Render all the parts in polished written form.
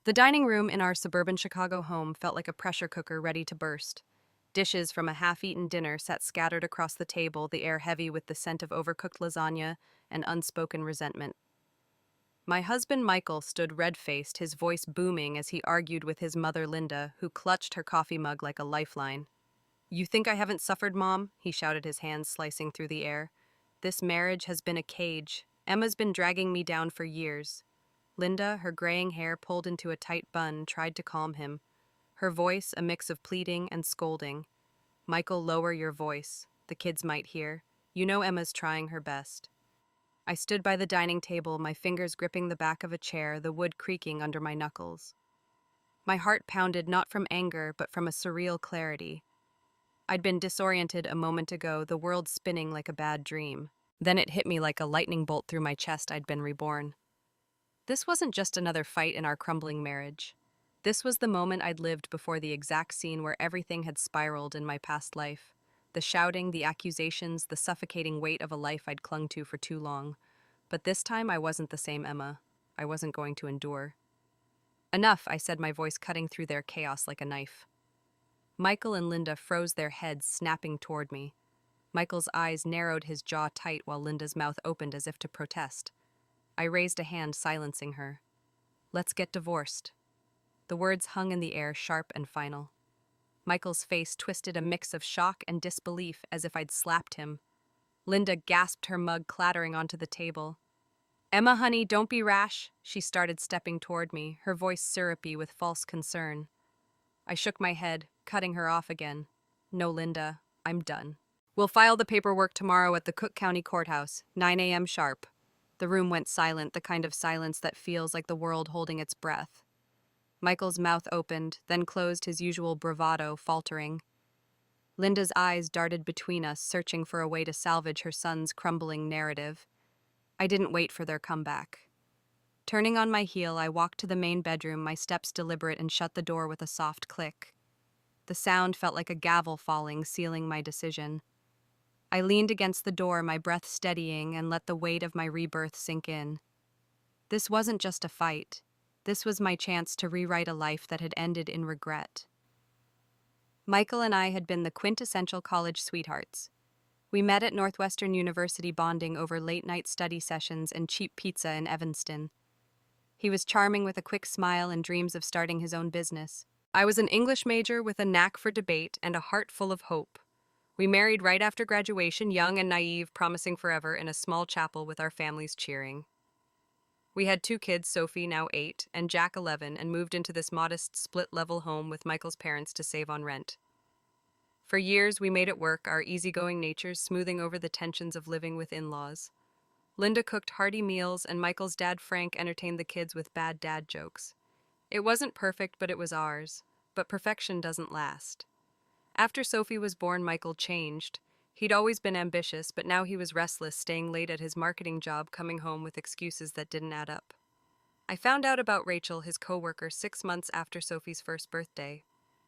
The dining room in our suburban Chicago home felt like a pressure cooker ready to burst. Dishes from a half-eaten dinner sat scattered across the table, the air heavy with the scent of overcooked lasagna and unspoken resentment. My husband Michael stood red-faced, his voice booming as he argued with his mother Linda, who clutched her coffee mug like a lifeline. "You think I haven't suffered, Mom?" he shouted, his hands slicing through the air. "This marriage has been a cage. Emma's been dragging me down for years." Linda, her graying hair pulled into a tight bun, tried to calm him. Her voice a mix of pleading and scolding. "Michael, lower your voice. The kids might hear. You know Emma's trying her best." I stood by the dining table, my fingers gripping the back of a chair, the wood creaking under my knuckles. My heart pounded not from anger, but from a surreal clarity. I'd been disoriented a moment ago, the world spinning like a bad dream. Then it hit me like a lightning bolt through my chest. I'd been reborn. This wasn't just another fight in our crumbling marriage. This was the moment I'd lived before, the exact scene where everything had spiraled in my past life. The shouting, the accusations, the suffocating weight of a life I'd clung to for too long. But this time I wasn't the same Emma. I wasn't going to endure. "Enough," I said, my voice cutting through their chaos like a knife. Michael and Linda froze, their heads snapping toward me. Michael's eyes narrowed, his jaw tight, while Linda's mouth opened as if to protest. I raised a hand, silencing her. "Let's get divorced." The words hung in the air, sharp and final. Michael's face twisted, a mix of shock and disbelief, as if I'd slapped him. Linda gasped, her mug clattering onto the table. "Emma, honey, don't be rash," she started, stepping toward me, her voice syrupy with false concern. I shook my head, cutting her off again. "No, Linda, I'm done. We'll file the paperwork tomorrow at the Cook County Courthouse, 9 a.m. sharp." The room went silent, the kind of silence that feels like the world holding its breath. Michael's mouth opened, then closed, his usual bravado faltering. Linda's eyes darted between us, searching for a way to salvage her son's crumbling narrative. I didn't wait for their comeback. Turning on my heel, I walked to the main bedroom, my steps deliberate, and shut the door with a soft click. The sound felt like a gavel falling, sealing my decision. I leaned against the door, my breath steadying, and let the weight of my rebirth sink in. This wasn't just a fight. This was my chance to rewrite a life that had ended in regret. Michael and I had been the quintessential college sweethearts. We met at Northwestern University, bonding over late-night study sessions and cheap pizza in Evanston. He was charming with a quick smile and dreams of starting his own business. I was an English major with a knack for debate and a heart full of hope. We married right after graduation, young and naive, promising forever, in a small chapel with our families cheering. We had 2 kids, Sophie, now 8, and Jack, 11, and moved into this modest split-level home with Michael's parents to save on rent. For years, we made it work, our easygoing natures smoothing over the tensions of living with in-laws. Linda cooked hearty meals, and Michael's dad, Frank, entertained the kids with bad dad jokes. It wasn't perfect, but it was ours. But perfection doesn't last. After Sophie was born, Michael changed. He'd always been ambitious, but now he was restless, staying late at his marketing job, coming home with excuses that didn't add up. I found out about Rachel, his coworker, 6 months after Sophie's first birthday.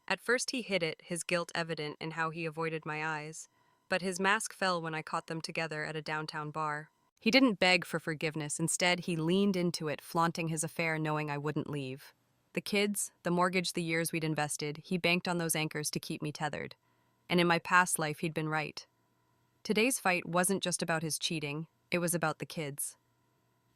At first he hid it, his guilt evident in how he avoided my eyes, but his mask fell when I caught them together at a downtown bar. He didn't beg for forgiveness, instead he leaned into it, flaunting his affair, knowing I wouldn't leave. The kids, the mortgage, the years we'd invested, he banked on those anchors to keep me tethered. And in my past life, he'd been right. Today's fight wasn't just about his cheating, it was about the kids.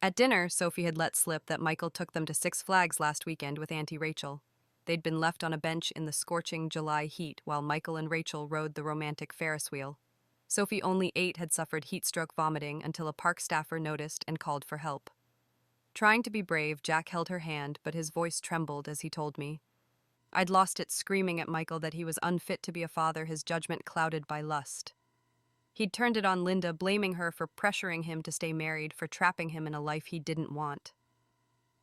At dinner, Sophie had let slip that Michael took them to Six Flags last weekend with Auntie Rachel. They'd been left on a bench in the scorching July heat while Michael and Rachel rode the romantic Ferris wheel. Sophie, only 8, had suffered heat-stroke vomiting until a park staffer noticed and called for help. Trying to be brave, Jack held her hand, but his voice trembled as he told me. I'd lost it, screaming at Michael that he was unfit to be a father, his judgment clouded by lust. He'd turned it on Linda, blaming her for pressuring him to stay married, for trapping him in a life he didn't want.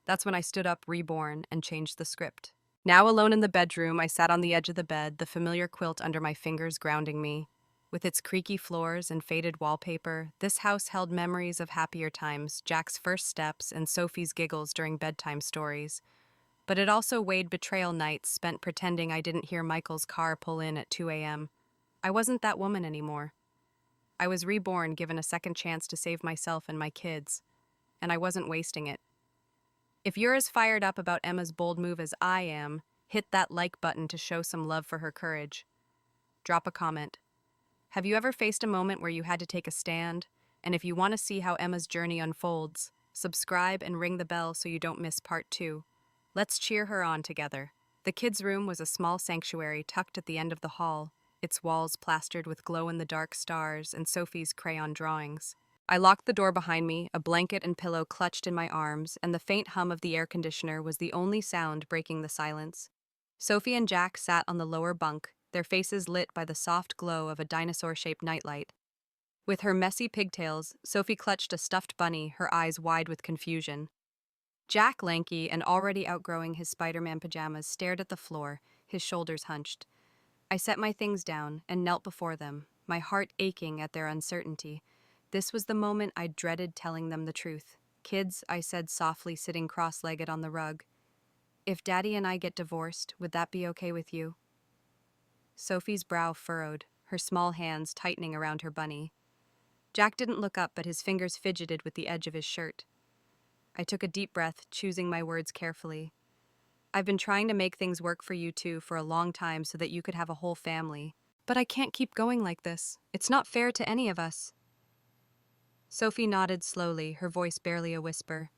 That's when I stood up, reborn, and changed the script. Now alone in the bedroom, I sat on the edge of the bed, the familiar quilt under my fingers grounding me. With its creaky floors and faded wallpaper, this house held memories of happier times, Jack's first steps and Sophie's giggles during bedtime stories. But it also weighed betrayal nights spent pretending I didn't hear Michael's car pull in at 2 a.m. I wasn't that woman anymore. I was reborn, given a second chance to save myself and my kids, and I wasn't wasting it. If you're as fired up about Emma's bold move as I am, hit that like button to show some love for her courage. Drop a comment. Have you ever faced a moment where you had to take a stand? And if you want to see how Emma's journey unfolds, subscribe and ring the bell so you don't miss part 2. Let's cheer her on together. The kids' room was a small sanctuary tucked at the end of the hall, its walls plastered with glow-in-the-dark stars and Sophie's crayon drawings. I locked the door behind me, a blanket and pillow clutched in my arms, and the faint hum of the air conditioner was the only sound breaking the silence. Sophie and Jack sat on the lower bunk, their faces lit by the soft glow of a dinosaur-shaped nightlight. With her messy pigtails, Sophie clutched a stuffed bunny, her eyes wide with confusion. Jack, lanky and already outgrowing his Spider-Man pajamas, stared at the floor, his shoulders hunched. I set my things down and knelt before them, my heart aching at their uncertainty. This was the moment I dreaded telling them the truth. "Kids," I said softly, sitting cross-legged on the rug, "if Daddy and I get divorced, would that be okay with you?" Sophie's brow furrowed, her small hands tightening around her bunny. Jack didn't look up, but his fingers fidgeted with the edge of his shirt. I took a deep breath, choosing my words carefully. "I've been trying to make things work for you two for a long time so that you could have a whole family. But I can't keep going like this. It's not fair to any of us." Sophie nodded slowly, her voice barely a whisper.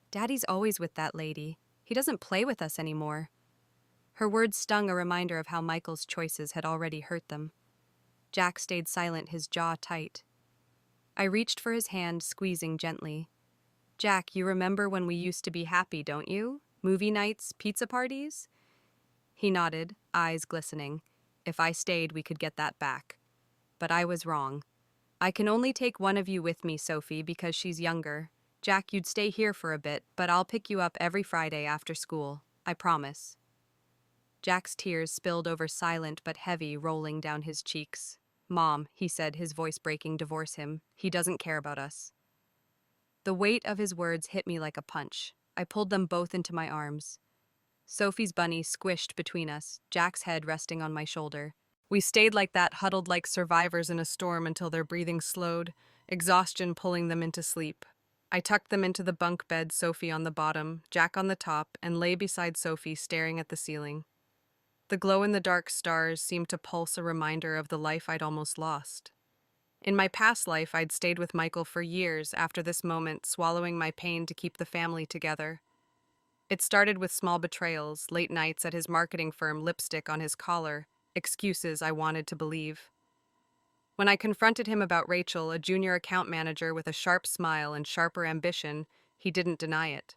"Daddy's always with that lady. He doesn't play with us anymore." Her words stung a reminder of how Michael's choices had already hurt them. Jack stayed silent, his jaw tight. I reached for his hand, squeezing gently. "Jack, you remember when we used to be happy, don't you? Movie nights, pizza parties?" He nodded, eyes glistening. If I stayed, we could get that back. But I was wrong. "I can only take one of you with me, Sophie, because she's younger. Jack, you'd stay here for a bit, but I'll pick you up every Friday after school. I promise." Jack's tears spilled over, silent but heavy, rolling down his cheeks. "Mom," he said, his voice breaking, "divorce him. He doesn't care about us." The weight of his words hit me like a punch. I pulled them both into my arms. Sophie's bunny squished between us, Jack's head resting on my shoulder. We stayed like that, huddled like survivors in a storm until their breathing slowed, exhaustion pulling them into sleep. I tucked them into the bunk bed, Sophie on the bottom, Jack on the top, and lay beside Sophie, staring at the ceiling. The glow-in-the-dark stars seemed to pulse, a reminder of the life I'd almost lost. In my past life, I'd stayed with Michael for years after this moment, swallowing my pain to keep the family together. It started with small betrayals, late nights at his marketing firm, lipstick on his collar, excuses I wanted to believe. When I confronted him about Rachel, a junior account manager with a sharp smile and sharper ambition, he didn't deny it.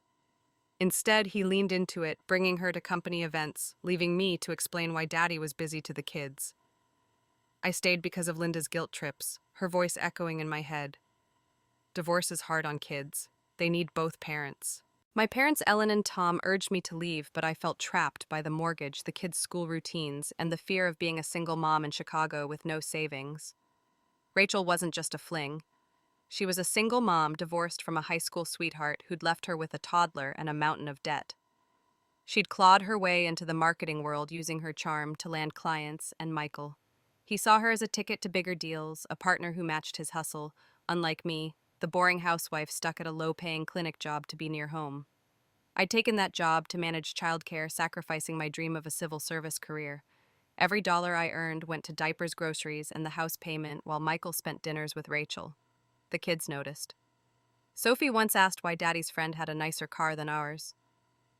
Instead, he leaned into it, bringing her to company events, leaving me to explain why Daddy was busy to the kids. I stayed because of Linda's guilt trips, her voice echoing in my head. Divorce is hard on kids. They need both parents. My parents, Ellen and Tom, urged me to leave, but I felt trapped by the mortgage, the kids' school routines, and the fear of being a single mom in Chicago with no savings. Rachel wasn't just a fling. She was a single mom divorced from a high school sweetheart who'd left her with a toddler and a mountain of debt. She'd clawed her way into the marketing world using her charm to land clients and Michael. He saw her as a ticket to bigger deals, a partner who matched his hustle, unlike me, the boring housewife stuck at a low-paying clinic job to be near home. I'd taken that job to manage childcare, sacrificing my dream of a civil service career. Every dollar I earned went to diapers, groceries, and the house payment, while Michael spent dinners with Rachel. The kids noticed. Sophie once asked why Daddy's friend had a nicer car than ours.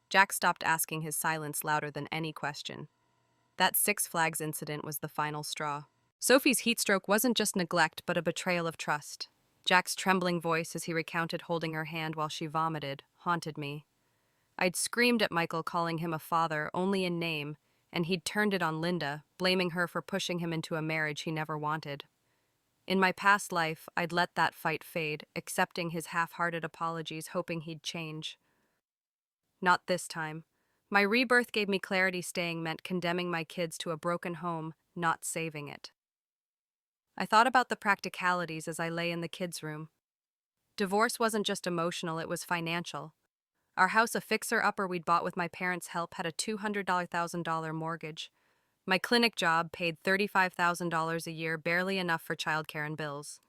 Jack stopped asking, his silence louder than any question. That Six Flags incident was the final straw. Sophie's heatstroke wasn't just neglect, but a betrayal of trust. Jack's trembling voice as he recounted holding her hand while she vomited haunted me. I'd screamed at Michael, calling him a father only in name, and he'd turned it on Linda, blaming her for pushing him into a marriage he never wanted. In my past life, I'd let that fight fade, accepting his half-hearted apologies, hoping he'd change. Not this time. My rebirth gave me clarity. Staying meant condemning my kids to a broken home, not saving it. I thought about the practicalities as I lay in the kids' room. Divorce wasn't just emotional, it was financial. Our house, a fixer-upper we'd bought with my parents' help, had a $200,000 mortgage. My clinic job paid $35,000 a year, barely enough for childcare and bills.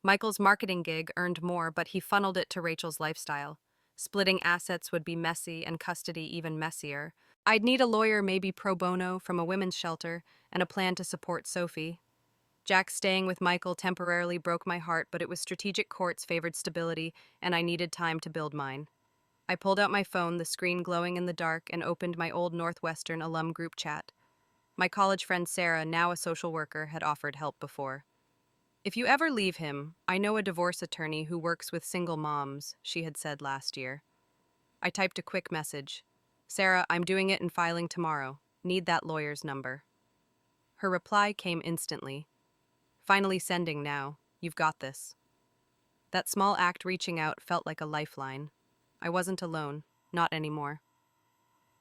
Michael's marketing gig earned more, but he funneled it to Rachel's lifestyle. Splitting assets would be messy and custody even messier. I'd need a lawyer, maybe pro bono, from a women's shelter, and a plan to support Sophie. Jack staying with Michael temporarily broke my heart, but it was strategic courts favored stability, and I needed time to build mine. I pulled out my phone, the screen glowing in the dark, and opened my old Northwestern alum group chat. My college friend Sarah, now a social worker, had offered help before. "If you ever leave him, I know a divorce attorney who works with single moms," she had said last year. I typed a quick message. "Sarah, I'm doing it and filing tomorrow. Need that lawyer's number." Her reply came instantly. "Finally sending now. You've got this." That small act reaching out felt like a lifeline. I wasn't alone. Not anymore.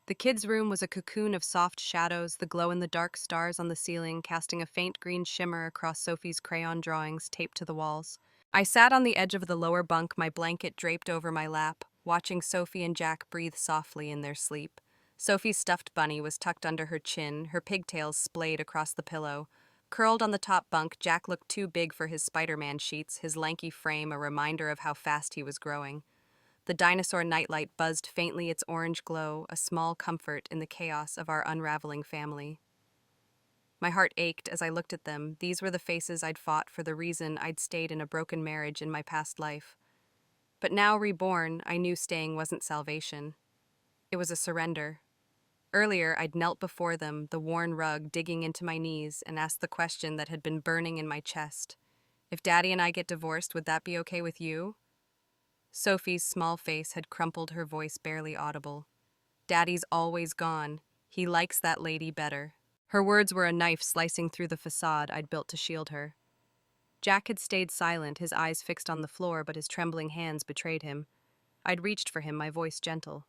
The kids' room was a cocoon of soft shadows, the glow-in-the-dark stars on the ceiling casting a faint green shimmer across Sophie's crayon drawings taped to the walls. I sat on the edge of the lower bunk, my blanket draped over my lap, watching Sophie and Jack breathe softly in their sleep. Sophie's stuffed bunny was tucked under her chin, her pigtails splayed across the pillow. Curled on the top bunk, Jack looked too big for his Spider-Man sheets, his lanky frame a reminder of how fast he was growing. The dinosaur nightlight buzzed faintly its orange glow, a small comfort in the chaos of our unraveling family. My heart ached as I looked at them. These were the faces I'd fought for, the reason I'd stayed in a broken marriage in my past life. But now, reborn, I knew staying wasn't salvation. It was a surrender. Earlier, I'd knelt before them, the worn rug digging into my knees, and asked the question that had been burning in my chest. "If Daddy and I get divorced, would that be okay with you?" Sophie's small face had crumpled, her voice barely audible. "Daddy's always gone. He likes that lady better." Her words were a knife slicing through the facade I'd built to shield her. Jack had stayed silent, his eyes fixed on the floor, but his trembling hands betrayed him. I'd reached for him, my voice gentle.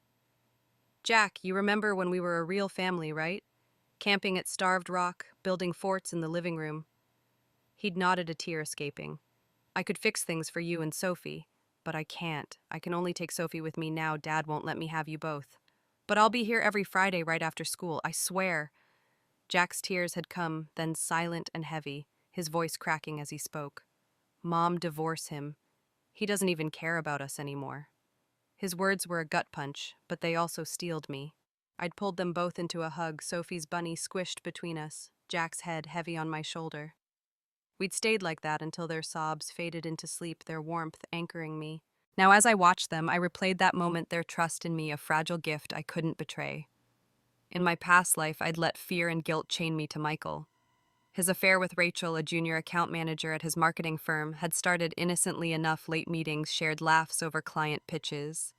"Jack, you remember when we were a real family, right? Camping at Starved Rock, building forts in the living room." He'd nodded, a tear escaping. "I could fix things for you and Sophie. But I can't. I can only take Sophie with me now. Dad won't let me have you both. But I'll be here every Friday right after school, I swear." Jack's tears had come, then silent and heavy, his voice cracking as he spoke. "Mom, divorce him. He doesn't even care about us anymore." His words were a gut punch, but they also steeled me. I'd pulled them both into a hug, Sophie's bunny squished between us, Jack's head heavy on my shoulder. We'd stayed like that until their sobs faded into sleep, their warmth anchoring me. Now, as I watched them, I replayed that moment, their trust in me, a fragile gift I couldn't betray. In my past life, I'd let fear and guilt chain me to Michael. His affair with Rachel, a junior account manager at his marketing firm, had started innocently enough: late meetings, shared laughs over client pitches.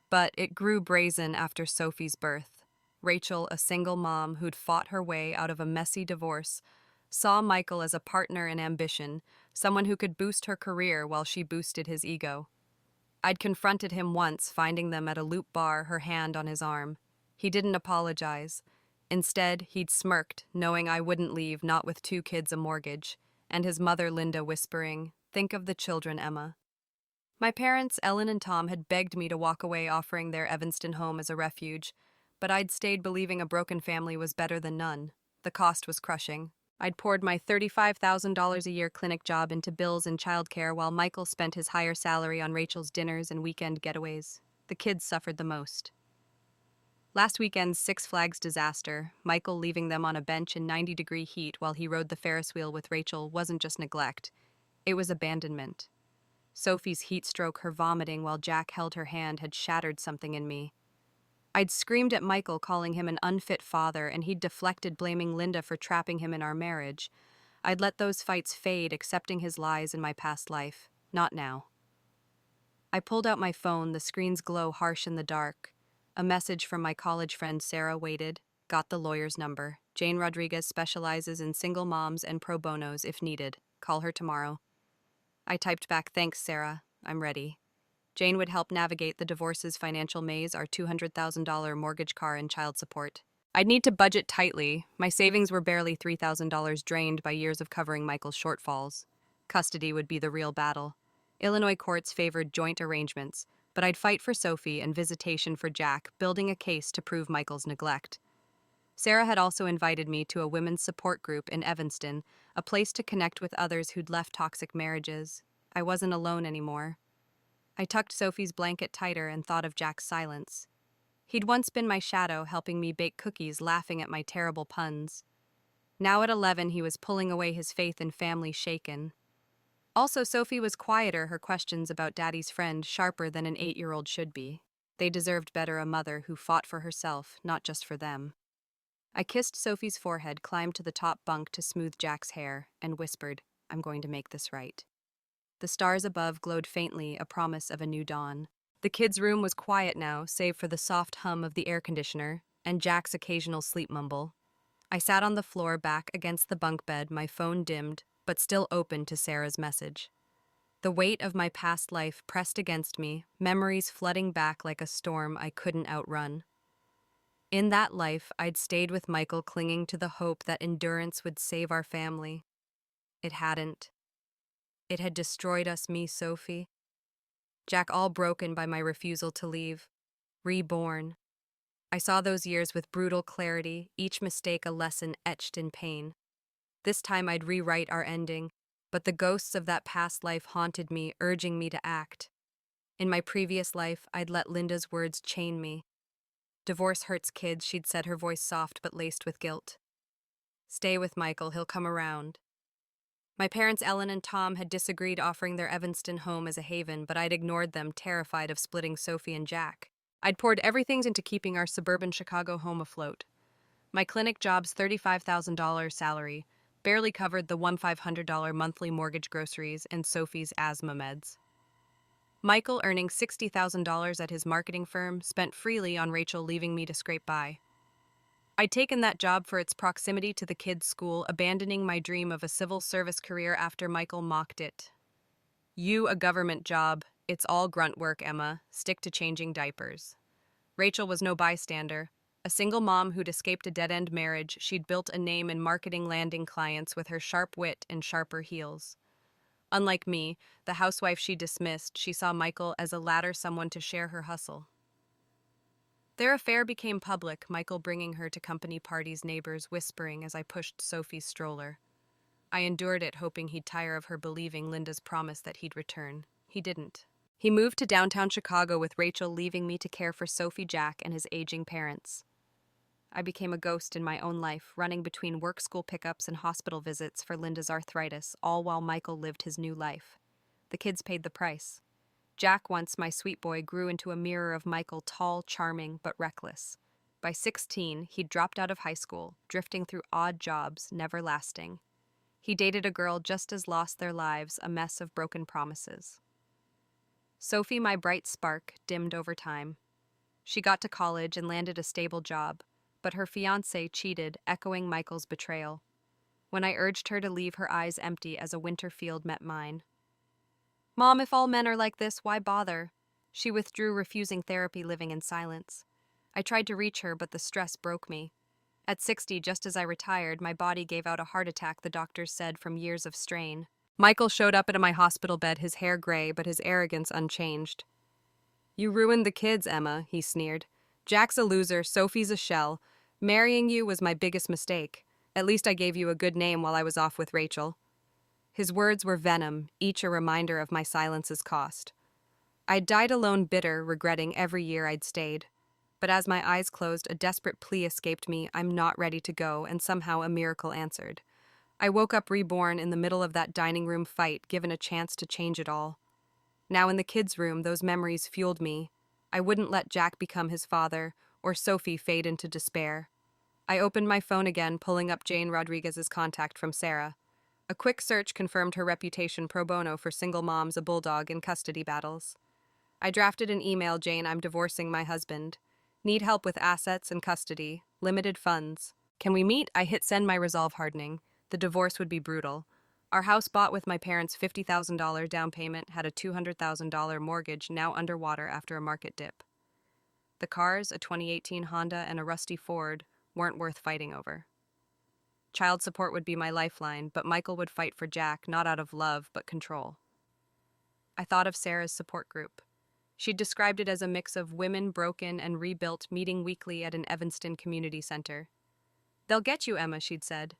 But it grew brazen after Sophie's birth. Rachel, a single mom who'd fought her way out of a messy divorce, saw Michael as a partner in ambition, someone who could boost her career while she boosted his ego. I'd confronted him once, finding them at a loop bar, her hand on his arm. He didn't apologize. Instead, he'd smirked, knowing I wouldn't leave, not with 2 kids, a mortgage, and his mother, Linda, whispering, "Think of the children, Emma." My parents, Ellen and Tom, had begged me to walk away, offering their Evanston home as a refuge, but I'd stayed, believing a broken family was better than none. The cost was crushing. I'd poured my $35,000 a year clinic job into bills and childcare, while Michael spent his higher salary on Rachel's dinners and weekend getaways. The kids suffered the most. Last weekend's Six Flags disaster, Michael leaving them on a bench in 90-degree heat while he rode the Ferris wheel with Rachel, wasn't just neglect. It was abandonment. Sophie's heat stroke, her vomiting while Jack held her hand, had shattered something in me. I'd screamed at Michael, calling him an unfit father, and he'd deflected, blaming Linda for trapping him in our marriage. I'd let those fights fade, accepting his lies in my past life. Not now. I pulled out my phone, the screen's glow harsh in the dark. A message from my college friend Sarah waited. Got the lawyer's number. Jane Rodriguez specializes in single moms and pro bonos if needed. Call her tomorrow. I typed back, "Thanks, Sarah. I'm ready." Jane would help navigate the divorce's financial maze, our $200,000 mortgage, car, and child support. I'd need to budget tightly. My savings were barely $3,000, drained by years of covering Michael's shortfalls. Custody would be the real battle. Illinois courts favored joint arrangements, but I'd fight for Sophie and visitation for Jack, building a case to prove Michael's neglect. Sarah had also invited me to a women's support group in Evanston, a place to connect with others who'd left toxic marriages. I wasn't alone anymore. I tucked Sophie's blanket tighter and thought of Jack's silence. He'd once been my shadow, helping me bake cookies, laughing at my terrible puns. Now at 11, he was pulling away his faith in family shaken. Also, Sophie was quieter, her questions about Daddy's friend sharper than an 8-year-old should be. They deserved better, a mother who fought for herself, not just for them. I kissed Sophie's forehead, climbed to the top bunk to smooth Jack's hair, and whispered, "I'm going to make this right." The stars above glowed faintly, a promise of a new dawn. The kids' room was quiet now, save for the soft hum of the air conditioner and Jack's occasional sleep mumble. I sat on the floor back against the bunk bed, my phone dimmed, but still open to Sarah's message. The weight of my past life pressed against me, memories flooding back like a storm I couldn't outrun. In that life, I'd stayed with Michael, clinging to the hope that endurance would save our family. It hadn't. It had destroyed us, me, Sophie. Jack all broken by my refusal to leave. Reborn. I saw those years with brutal clarity, each mistake a lesson etched in pain. This time I'd rewrite our ending, but the ghosts of that past life haunted me, urging me to act. In my previous life, I'd let Linda's words chain me. "Divorce hurts kids," she'd said, her voice soft but laced with guilt. "Stay with Michael, he'll come around." My parents, Ellen and Tom, had disagreed, offering their Evanston home as a haven, but I'd ignored them, terrified of splitting Sophie and Jack. I'd poured everything into keeping our suburban Chicago home afloat. My clinic job's $35,000 salary barely covered the $1,500 monthly mortgage, groceries, and Sophie's asthma meds. Michael, earning $60,000 at his marketing firm, spent freely on Rachel, leaving me to scrape by. I'd taken that job for its proximity to the kids' school, abandoning my dream of a civil service career after Michael mocked it. "You, a government job. It's all grunt work, Emma. Stick to changing diapers." Rachel was no bystander. A single mom who'd escaped a dead-end marriage, she'd built a name in marketing, landing clients with her sharp wit and sharper heels. Unlike me, the housewife she dismissed, she saw Michael as a ladder, someone to share her hustle. Their affair became public, Michael bringing her to company parties, neighbors whispering as I pushed Sophie's stroller. I endured it, hoping he'd tire of her, believing Linda's promise that he'd return. He didn't. He moved to downtown Chicago with Rachel, leaving me to care for Sophie, Jack, and his aging parents. I became a ghost in my own life, running between work, school pickups, and hospital visits for Linda's arthritis, all while Michael lived his new life. The kids paid the price. Jack, once my sweet boy, grew into a mirror of Michael, tall, charming, but reckless. By 16, he'd dropped out of high school, drifting through odd jobs, never lasting. He dated a girl just as lost their lives, a mess of broken promises. Sophie, my bright spark, dimmed over time. She got to college and landed a stable job, but her fiancé cheated, echoing Michael's betrayal. When I urged her to leave, her eyes empty as a winter field met mine. "Mom, if all men are like this, why bother?" She withdrew, refusing therapy, living in silence. I tried to reach her, but the stress broke me. At 60, just as I retired, my body gave out a heart attack, the doctors said, from years of strain. Michael showed up at my hospital bed, his hair gray, but his arrogance unchanged. "You ruined the kids, Emma," he sneered. "Jack's a loser, Sophie's a shell. Marrying you was my biggest mistake. At least I gave you a good name while I was off with Rachel." His words were venom, each a reminder of my silence's cost. I'd died alone, bitter, regretting every year I'd stayed. But as my eyes closed, a desperate plea escaped me. "I'm not ready to go," and somehow a miracle answered. I woke up reborn in the middle of that dining room fight, given a chance to change it all. Now in the kids' room, those memories fueled me. I wouldn't let Jack become his father, or Sophie fade into despair. I opened my phone again, pulling up Jane Rodriguez's contact from Sarah. A quick search confirmed her reputation, pro bono for single moms, a bulldog in custody battles. I drafted an email: "Jane, I'm divorcing my husband. Need help with assets and custody. Limited funds. Can we meet?" I hit send, my resolve hardening. The divorce would be brutal. Our house, bought with my parents' $50,000 down payment, had a $200,000 mortgage, now underwater after a market dip. The cars, a 2018 Honda and a rusty Ford, weren't worth fighting over. Child support would be my lifeline, but Michael would fight for Jack, not out of love, but control. I thought of Sarah's support group. She'd described it as a mix of women broken and rebuilt, meeting weekly at an Evanston community center. "They'll get you, Emma," she'd said.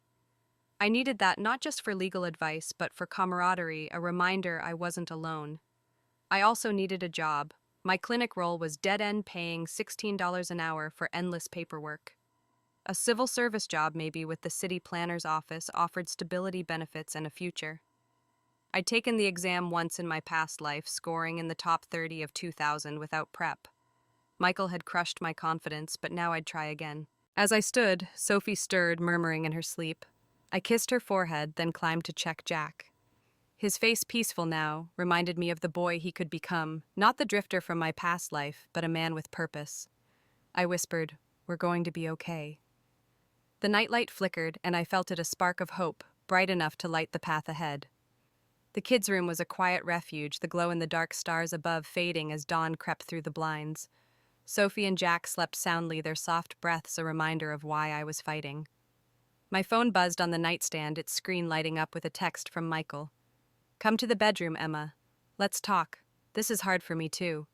I needed that, not just for legal advice, but for camaraderie, a reminder I wasn't alone. I also needed a job. My clinic role was dead-end paying $16 an hour for endless paperwork. A civil service job, maybe with the city planner's office, offered stability, benefits, and a future. I'd taken the exam once in my past life, scoring in the top 30 of 2,000 without prep. Michael had crushed my confidence, but now I'd try again. As I stood, Sophie stirred, murmuring in her sleep. I kissed her forehead, then climbed to check Jack. His face, peaceful now, reminded me of the boy he could become, not the drifter from my past life, but a man with purpose. I whispered, "We're going to be okay." The nightlight flickered, and I felt it a spark of hope, bright enough to light the path ahead. The kids' room was a quiet refuge, the glow-in-the-dark stars above fading as dawn crept through the blinds. Sophie and Jack slept soundly, their soft breaths a reminder of why I was fighting. My phone buzzed on the nightstand, its screen lighting up with a text from Michael. "Come to the bedroom, Emma. Let's talk. This is hard for me, too."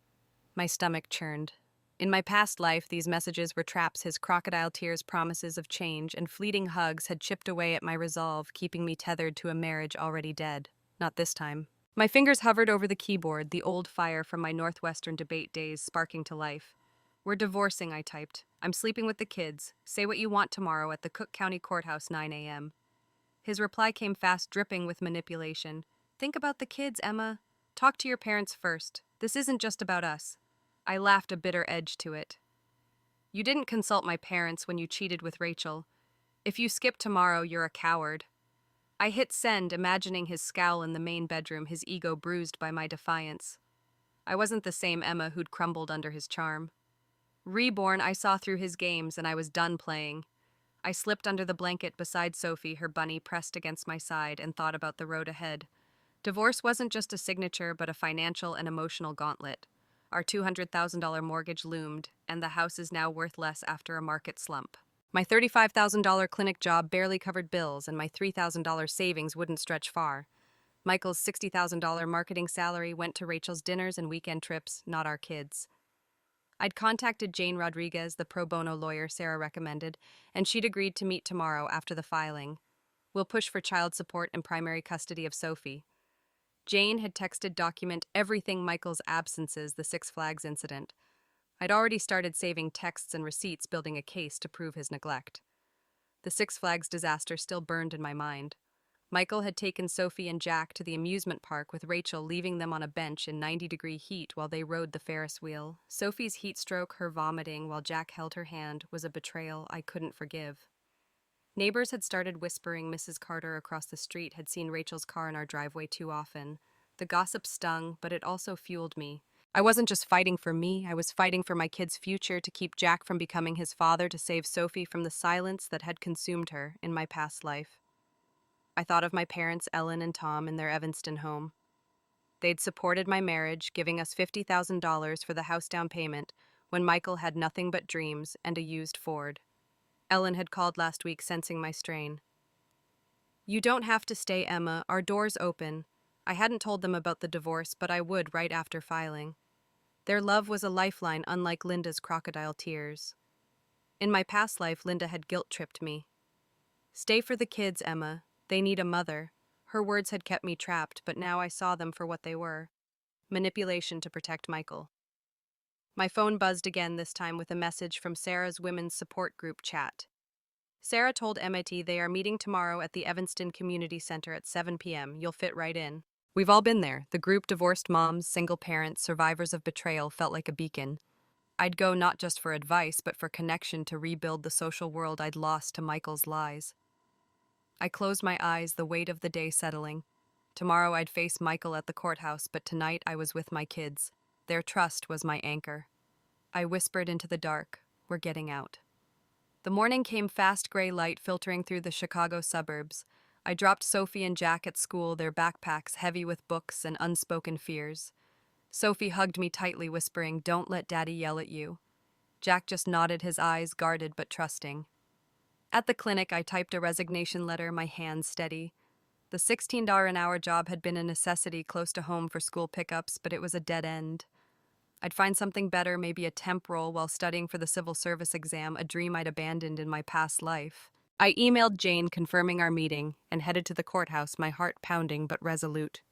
My stomach churned. In my past life, these messages were traps. His crocodile tears, promises of change, and fleeting hugs had chipped away at my resolve, keeping me tethered to a marriage already dead. Not this time. My fingers hovered over the keyboard, the old fire from my Northwestern debate days sparking to life. "We're divorcing," I typed. "I'm sleeping with the kids. Say what you want tomorrow at the Cook County Courthouse, 9 a.m. His reply came fast, dripping with manipulation. "Think about the kids, Emma. Talk to your parents first. This isn't just about us." I laughed, a bitter edge to it. "You didn't consult my parents when you cheated with Rachel. If you skip tomorrow, you're a coward." I hit send, imagining his scowl in the main bedroom, his ego bruised by my defiance. I wasn't the same Emma who'd crumbled under his charm. Reborn, I saw through his games, and I was done playing. I slipped under the blanket beside Sophie, her bunny pressed against my side, and thought about the road ahead. Divorce wasn't just a signature, but a financial and emotional gauntlet. Our $200,000 mortgage loomed, and the house is now worth less after a market slump. My $35,000 clinic job barely covered bills, and my $3,000 savings wouldn't stretch far. Michael's $60,000 marketing salary went to Rachel's dinners and weekend trips, not our kids. I'd contacted Jane Rodriguez, the pro bono lawyer Sarah recommended, and she'd agreed to meet tomorrow after the filing. "We'll push for child support and primary custody of Sophie." Jane had texted document everything: Michael's absences, the Six Flags incident. I'd already started saving texts and receipts, building a case to prove his neglect. The Six Flags disaster still burned in my mind. Michael had taken Sophie and Jack to the amusement park with Rachel, leaving them on a bench in 90-degree heat while they rode the Ferris wheel. Sophie's heat stroke, her vomiting while Jack held her hand, was a betrayal I couldn't forgive. Neighbors had started whispering Mrs. Carter across the street had seen Rachel's car in our driveway too often. The gossip stung, but it also fueled me. I wasn't just fighting for me, I was fighting for my kid's future, to keep Jack from becoming his father, to save Sophie from the silence that had consumed her in my past life. I thought of my parents, Ellen and Tom, in their Evanston home. They'd supported my marriage, giving us $50,000 for the house down payment, when Michael had nothing but dreams and a used Ford. Ellen had called last week, sensing my strain. "You don't have to stay, Emma. Our door's open." I hadn't told them about the divorce, but I would right after filing. Their love was a lifeline, unlike Linda's crocodile tears. In my past life, Linda had guilt-tripped me. "Stay for the kids, Emma. They need a mother." Her words had kept me trapped, but now I saw them for what they were: manipulation to protect Michael. My phone buzzed again, this time with a message from Sarah's women's support group chat. Sarah told MIT they are meeting tomorrow at the Evanston Community Center at 7 p.m. You'll fit right in. We've all been there. The group: divorced moms, single parents, survivors of betrayal, felt like a beacon. I'd go not just for advice, but for connection, to rebuild the social world I'd lost to Michael's lies. I closed my eyes, the weight of the day settling. Tomorrow I'd face Michael at the courthouse, but tonight I was with my kids. Their trust was my anchor. I whispered into the dark, "We're getting out." The morning came, fast gray light filtering through the Chicago suburbs. I dropped Sophie and Jack at school, their backpacks heavy with books and unspoken fears. Sophie hugged me tightly, whispering, "Don't let Daddy yell at you." Jack just nodded, his eyes guarded but trusting. At the clinic, I typed a resignation letter, my hands steady. The $16 an hour job had been a necessity close to home for school pickups, but it was a dead end. I'd find something better, maybe a temp role while studying for the civil service exam, a dream I'd abandoned in my past life. I emailed Jane confirming our meeting and headed to the courthouse, my heart pounding but resolute.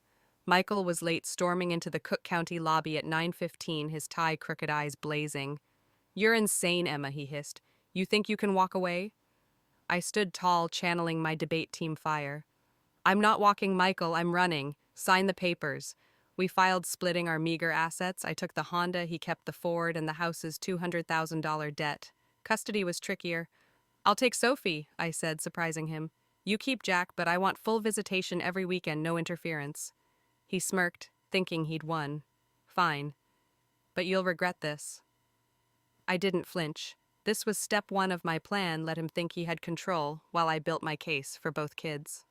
Michael was late, storming into the Cook County lobby at 9:15, his tie crooked eyes blazing. "You're insane, Emma," he hissed. "You think you can walk away?" I stood tall, channeling my debate team fire. "I'm not walking, Michael, I'm running. Sign the papers." We filed, splitting our meager assets. I took the Honda, he kept the Ford, and the house's $200,000 debt. Custody was trickier. "I'll take Sophie," I said, surprising him. "You keep Jack, but I want full visitation every weekend, no interference." He smirked, thinking he'd won. "Fine. But you'll regret this." I didn't flinch. This was step one of my plan, let him think he had control, while I built my case for both kids.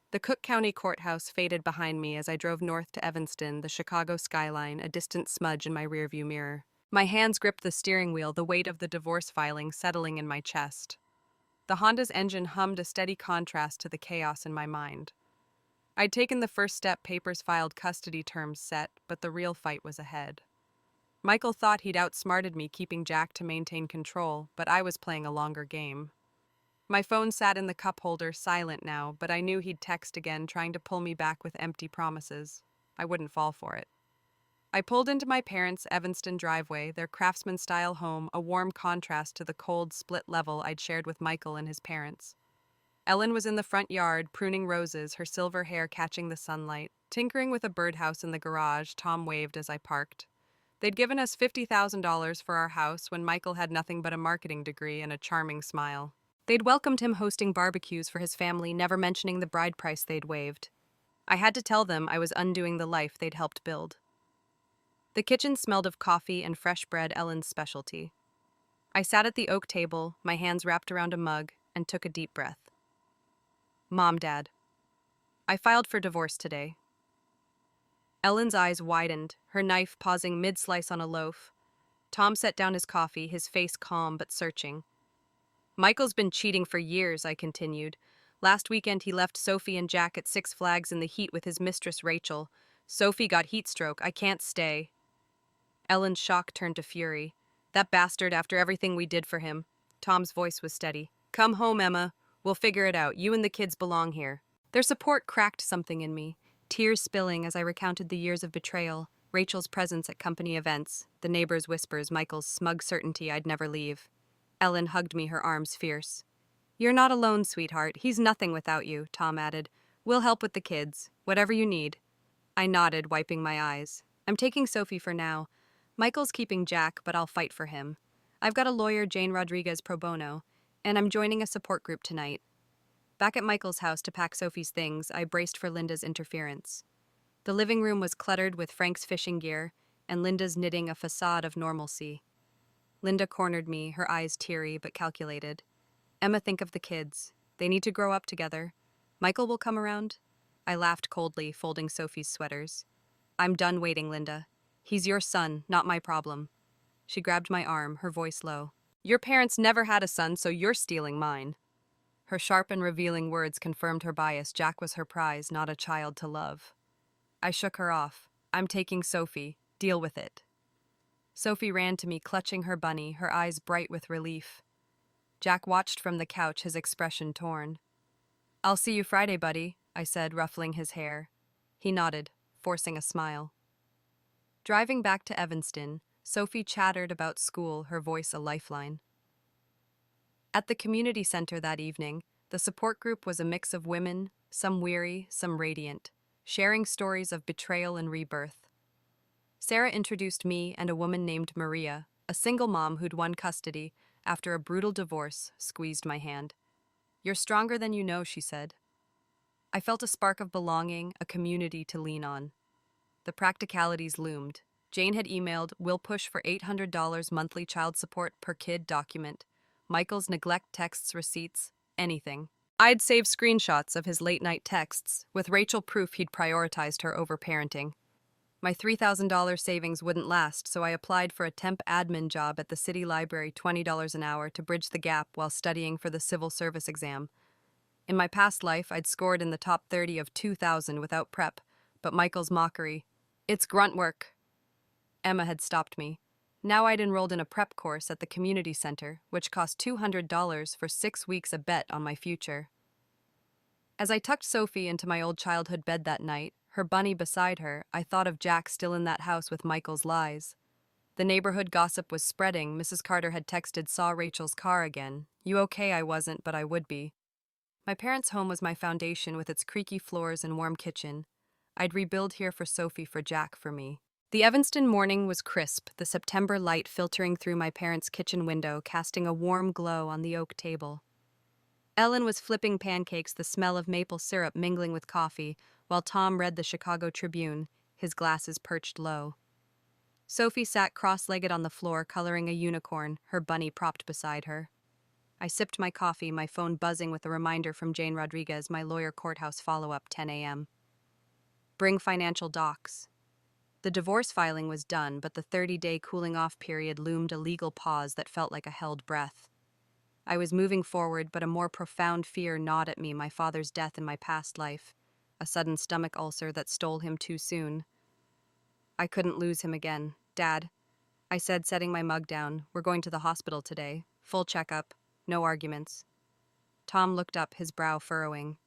The Cook County courthouse faded behind me as I drove north to Evanston, the Chicago skyline, a distant smudge in my rearview mirror. My hands gripped the steering wheel, the weight of the divorce filing settling in my chest. The Honda's engine hummed, a steady contrast to the chaos in my mind. I'd taken the first step, papers filed, custody terms set, but the real fight was ahead. Michael thought he'd outsmarted me, keeping Jack to maintain control, but I was playing a longer game. My phone sat in the cup holder, silent now, but I knew he'd text again, trying to pull me back with empty promises. I wouldn't fall for it. I pulled into my parents' Evanston driveway, their craftsman-style home, a warm contrast to the cold, split level I'd shared with Michael and his parents. Ellen was in the front yard, pruning roses, her silver hair catching the sunlight. Tinkering with a birdhouse in the garage, Tom waved as I parked. They'd given us $50,000 for our house when Michael had nothing but a marketing degree and a charming smile. They'd welcomed him, hosting barbecues for his family, never mentioning the bride price they'd waived. I had to tell them I was undoing the life they'd helped build. The kitchen smelled of coffee and fresh bread, Ellen's specialty. I sat at the oak table, my hands wrapped around a mug, and took a deep breath. "Mom, Dad, I filed for divorce today." Ellen's eyes widened, her knife pausing mid-slice on a loaf. Tom set down his coffee, his face calm but searching. "Michael's been cheating for years," I continued. "Last weekend he left Sophie and Jack at Six Flags in the heat with his mistress Rachel. Sophie got heat stroke. I can't stay." Ellen's shock turned to fury. "That bastard, after everything we did for him." Tom's voice was steady. "Come home, Emma. We'll figure it out. You and the kids belong here." Their support cracked something in me, tears spilling as I recounted the years of betrayal, Rachel's presence at company events, the neighbors' whispers, Michael's smug certainty I'd never leave. Ellen hugged me, her arms fierce. "You're not alone, sweetheart. He's nothing without you," Tom added. "We'll help with the kids. Whatever you need." I nodded, wiping my eyes. "I'm taking Sophie for now. Michael's keeping Jack, but I'll fight for him. I've got a lawyer, Jane Rodriguez pro bono, and I'm joining a support group tonight." Back at Michael's house to pack Sophie's things, I braced for Linda's interference. The living room was cluttered with Frank's fishing gear, and Linda's knitting a facade of normalcy. Linda cornered me, her eyes teary but calculated. "Emma, think of the kids. They need to grow up together. Michael will come around." I laughed coldly, folding Sophie's sweaters. "I'm done waiting, Linda. He's your son, not my problem." She grabbed my arm, her voice low. "Your parents never had a son, so you're stealing mine." Her sharp and revealing words confirmed her bias. Jack was her prize, not a child to love. I shook her off. "I'm taking Sophie. Deal with it." Sophie ran to me, clutching her bunny, her eyes bright with relief. Jack watched from the couch, his expression torn. "I'll see you Friday, buddy," I said, ruffling his hair. He nodded, forcing a smile. Driving back to Evanston, Sophie chattered about school, her voice a lifeline. At the community center that evening, the support group was a mix of women, some weary, some radiant, sharing stories of betrayal and rebirth. Sarah introduced me and a woman named Maria, a single mom who'd won custody after a brutal divorce, squeezed my hand. "You're stronger than you know," she said. I felt a spark of belonging, a community to lean on. The practicalities loomed. Jane had emailed, "We'll push for $800 monthly child support per kid document. Michael's neglect texts, receipts, anything." I'd saved screenshots of his late-night texts, with Rachel proof he'd prioritized her over parenting. My $3,000 savings wouldn't last, so I applied for a temp admin job at the city library, $20 an hour, to bridge the gap while studying for the civil service exam. In my past life, I'd scored in the top 30 of 2,000 without prep, but Michael's mockery, "It's grunt work." Emma had stopped me. Now I'd enrolled in a prep course at the community center, which cost $200 for 6 weeks, a bet on my future. As I tucked Sophie into my old childhood bed that night, her bunny beside her, I thought of Jack still in that house with Michael's lies. The neighborhood gossip was spreading. Mrs. Carter had texted, "Saw Rachel's car again. You okay?" I wasn't, but I would be. My parents' home was my foundation with its creaky floors and warm kitchen. I'd rebuild here for Sophie, for Jack, for me. The Evanston morning was crisp, the September light filtering through my parents' kitchen window, casting a warm glow on the oak table. Ellen was flipping pancakes, the smell of maple syrup mingling with coffee, while Tom read the Chicago Tribune, his glasses perched low. Sophie sat cross-legged on the floor, coloring a unicorn, her bunny propped beside her. I sipped my coffee, my phone buzzing with a reminder from Jane Rodriguez, my lawyer courthouse follow-up, 10 a.m. Bring financial docs. The divorce filing was done, but the 30-day cooling-off period loomed, a legal pause that felt like a held breath. I was moving forward, but a more profound fear gnawed at me, my father's death in my past life, a sudden stomach ulcer that stole him too soon. I couldn't lose him again. "Dad," I said, setting my mug down, "we're going to the hospital today. Full checkup. No arguments." Tom looked up, his brow furrowing.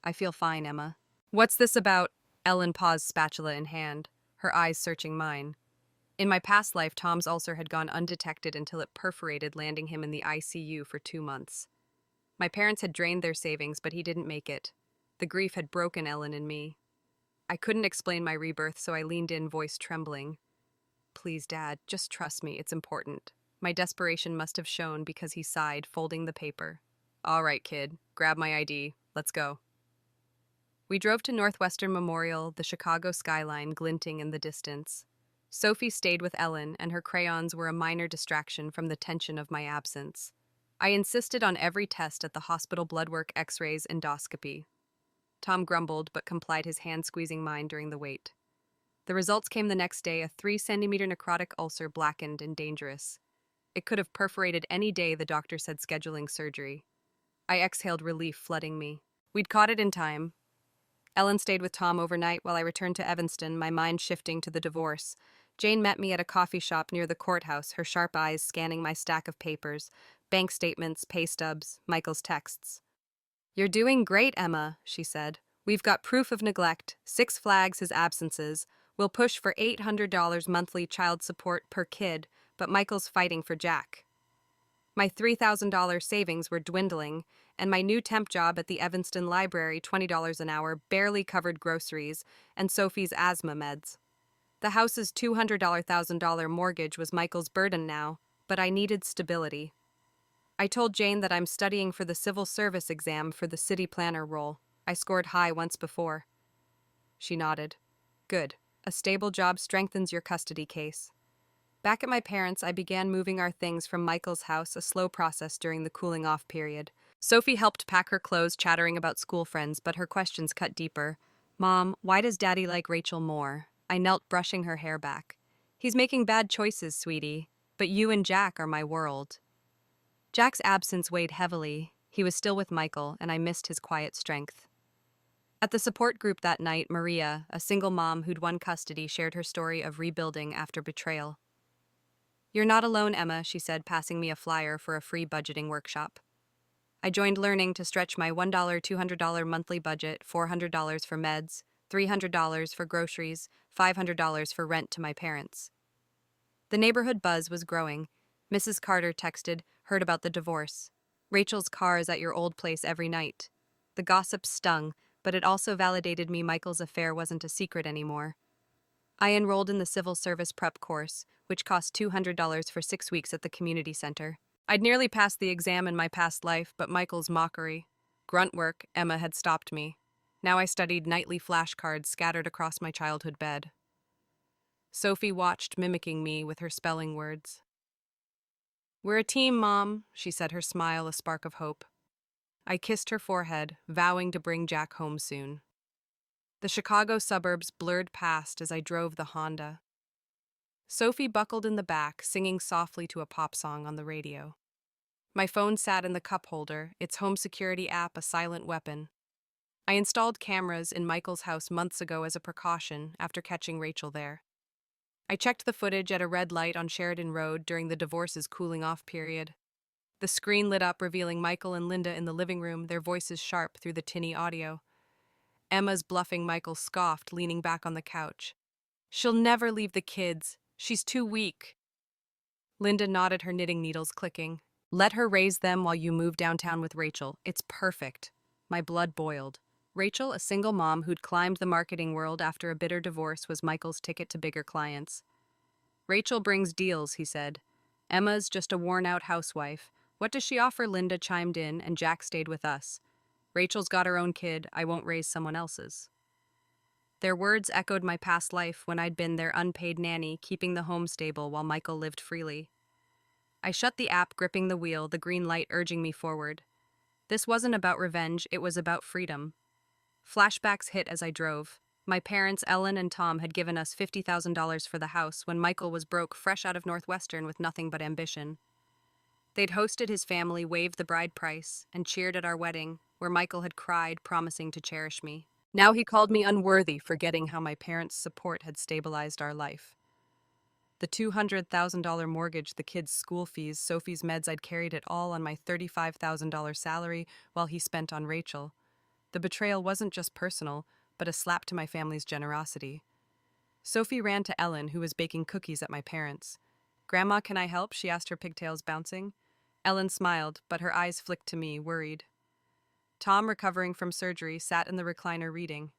"I feel fine, Emma." "What's this about?" Ellen paused, spatula in hand, her eyes searching mine. In my past life, Tom's ulcer had gone undetected until it perforated, landing him in the ICU for 2 months. My parents had drained their savings, but he didn't make it. The grief had broken Ellen and me. I couldn't explain my rebirth, so I leaned in, voice trembling. "Please, Dad, just trust me, it's important." My desperation must have shown because he sighed, folding the paper. "All right, kid, grab my ID. Let's go." We drove to Northwestern Memorial, the Chicago skyline glinting in the distance. Sophie stayed with Ellen, and her crayons were a minor distraction from the tension of my absence. I insisted on every test at the hospital: blood work, x-rays, endoscopy. Tom grumbled, but complied, his hand squeezing mine during the wait. The results came the next day, a 3-centimeter necrotic ulcer, blackened and dangerous. It could have perforated any day, the doctor said, scheduling surgery. I exhaled, relief flooding me. We'd caught it in time. Ellen stayed with Tom overnight while I returned to Evanston, my mind shifting to the divorce. Jane met me at a coffee shop near the courthouse, her sharp eyes scanning my stack of papers, bank statements, pay stubs, Michael's texts. "You're doing great, Emma," she said. "We've got proof of neglect, 6 flags his absences. We'll push for $800 monthly child support per kid, but Michael's fighting for Jack." My $3,000 savings were dwindling, and my new temp job at the Evanston Library, $20 an hour, barely covered groceries and Sophie's asthma meds. The house's $200,000 mortgage was Michael's burden now, but I needed stability. I told Jane that I'm studying for the civil service exam for the city planner role. I scored high once before. She nodded. "Good. A stable job strengthens your custody case." Back at my parents', I began moving our things from Michael's house, a slow process during the cooling-off period. Sophie helped pack her clothes, chattering about school friends, but her questions cut deeper. "Mom, why does Daddy like Rachel more?" I knelt, brushing her hair back. "He's making bad choices, sweetie, but you and Jack are my world." Jack's absence weighed heavily. He was still with Michael, and I missed his quiet strength. At the support group that night, Maria, a single mom who'd won custody, shared her story of rebuilding after betrayal. "You're not alone, Emma," she said, passing me a flyer for a free budgeting workshop. I joined, learning to stretch my $1, $200 monthly budget, $400 for meds, $300 for groceries, $500 for rent to my parents. The neighborhood buzz was growing. Mrs. Carter texted, "Heard about the divorce. Rachel's car is at your old place every night." The gossip stung, but it also validated me. Michael's affair wasn't a secret anymore. I enrolled in the civil service prep course, which cost $200 for 6 weeks at the community center. I'd nearly passed the exam in my past life, but Michael's mockery, grunt work, Emma, had stopped me. Now I studied nightly flashcards scattered across my childhood bed. Sophie watched, mimicking me with her spelling words. "We're a team, Mom," she said, her smile a spark of hope. I kissed her forehead, vowing to bring Jack home soon. The Chicago suburbs blurred past as I drove the Honda. Sophie buckled in the back, singing softly to a pop song on the radio. My phone sat in the cup holder, its home security app a silent weapon. I installed cameras in Michael's house months ago as a precaution after catching Rachel there. I checked the footage at a red light on Sheridan Road during the divorce's cooling-off period. The screen lit up, revealing Michael and Linda in the living room, their voices sharp through the tinny audio. Emma's bluffing Michael scoffed, leaning back on the couch. She'll never leave the kids. She's too weak. Linda nodded, her knitting needles clicking. Let her raise them while you move downtown with Rachel. It's perfect. My blood boiled. Rachel, a single mom who'd climbed the marketing world after a bitter divorce, was Michael's ticket to bigger clients. Rachel brings deals, he said. Emma's just a worn-out housewife. What does she offer? Linda chimed in, and Jack stayed with us. Rachel's got her own kid. I won't raise someone else's. Their words echoed my past life when I'd been their unpaid nanny, keeping the home stable while Michael lived freely. I shut the app, gripping the wheel, the green light urging me forward. This wasn't about revenge, it was about freedom. Flashbacks hit as I drove. My parents, Ellen and Tom, had given us $50,000 for the house when Michael was broke, fresh out of Northwestern with nothing but ambition. They'd hosted his family, waived the bride price, and cheered at our wedding, where Michael had cried, promising to cherish me. Now he called me unworthy, forgetting how my parents' support had stabilized our life. The $200,000 mortgage, the kids' school fees, Sophie's meds, I'd carried it all on my $35,000 salary while he spent on Rachel. The betrayal wasn't just personal, but a slap to my family's generosity. Sophie ran to Ellen, who was baking cookies at my parents'. Grandma, can I help? She asked, her pigtails bouncing. Ellen smiled, but her eyes flicked to me, worried. Tom, recovering from surgery, sat in the recliner reading.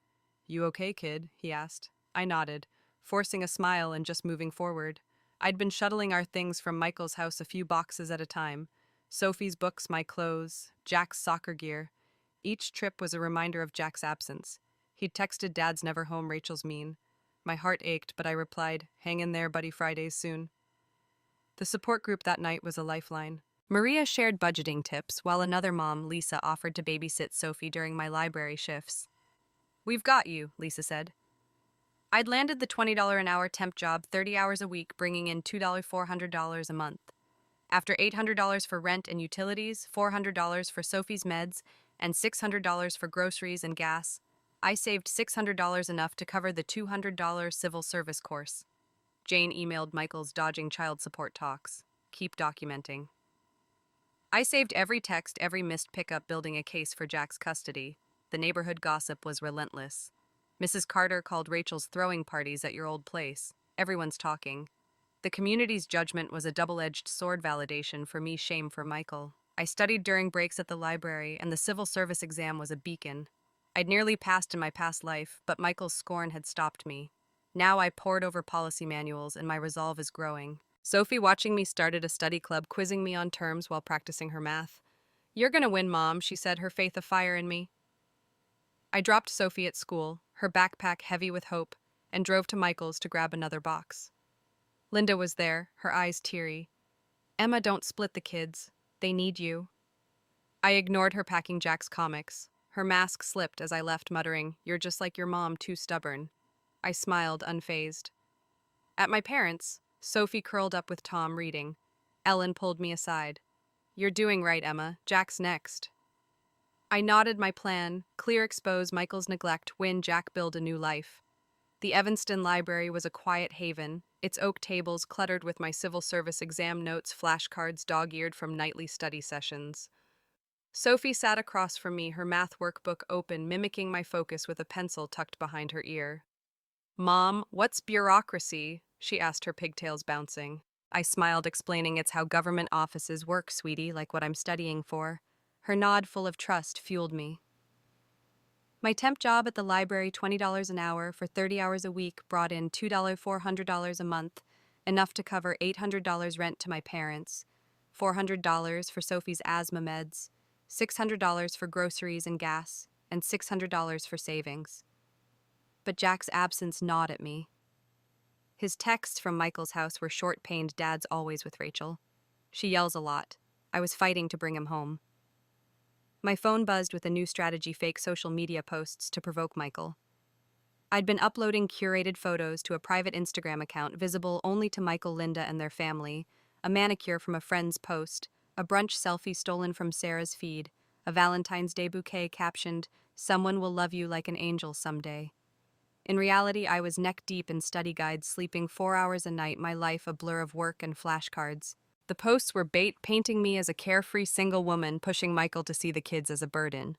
You okay, kid? He asked. I nodded, forcing a smile and just moving forward. I'd been shuttling our things from Michael's house a few boxes at a time. Sophie's books, my clothes, Jack's soccer gear. Each trip was a reminder of Jack's absence. He'd texted, Dad's never home, Rachel's mean. My heart ached, but I replied, hang in there, buddy, Friday's soon. The support group that night was a lifeline. Maria shared budgeting tips, while another mom, Lisa, offered to babysit Sophie during my library shifts. We've got you, Lisa said. I'd landed the $20 an hour temp job, 30 hours a week, bringing in $400 a month. After $800 for rent and utilities, $400 for Sophie's meds, and $600 for groceries and gas, I saved $600, enough to cover the $200 civil service course. Jane emailed Michael's dodging child support talks. Keep documenting. I saved every text, every missed pickup, building a case for Jack's custody. The neighborhood gossip was relentless. Mrs. Carter called Rachel's throwing parties at your old place. Everyone's talking. The community's judgment was a double-edged sword, validation for me, shame for Michael. I studied during breaks at the library, and the civil service exam was a beacon. I'd nearly passed in my past life, but Michael's scorn had stopped me. Now I pored over policy manuals, and my resolve is growing. Sophie, watching me, started a study club, quizzing me on terms while practicing her math. You're gonna win, Mom, she said, her faith afire in me. I dropped Sophie at school, her backpack heavy with hope, and drove to Michael's to grab another box. Linda was there, her eyes teary. Emma, don't split the kids. They need you. I ignored her, packing Jack's comics. Her mask slipped as I left, muttering, You're just like your mom, too stubborn. I smiled, unfazed. At my parents', Sophie curled up with Tom, reading. Ellen pulled me aside. You're doing right, Emma. Jack's next. I nodded, my plan, clear, expose Michael's neglect, win Jack, build a new life. The Evanston Library was a quiet haven, its oak tables cluttered with my civil service exam notes, flashcards dog-eared from nightly study sessions. Sophie sat across from me, her math workbook open, mimicking my focus with a pencil tucked behind her ear. Mom, what's bureaucracy? She asked, her pigtails bouncing. I smiled, explaining it's how government offices work, sweetie, like what I'm studying for. Her nod, full of trust, fueled me. My temp job at the library, $20 an hour for 30 hours a week, brought in $400 a month, enough to cover $800 rent to my parents, $400 for Sophie's asthma meds, $600 for groceries and gas, and $600 for savings. But Jack's absence gnawed at me. His texts from Michael's house were short-pained, Dad's always with Rachel. She yells a lot. I was fighting to bring him home. My phone buzzed with a new strategy, fake social media posts to provoke Michael. I'd been uploading curated photos to a private Instagram account visible only to Michael, Linda, and their family, a manicure from a friend's post, a brunch selfie stolen from Sarah's feed, a Valentine's Day bouquet captioned, Someone will love you like an angel someday. In reality, I was neck-deep in study guides, sleeping 4 hours a night, my life a blur of work and flashcards. The posts were bait, painting me as a carefree single woman pushing Michael to see the kids as a burden.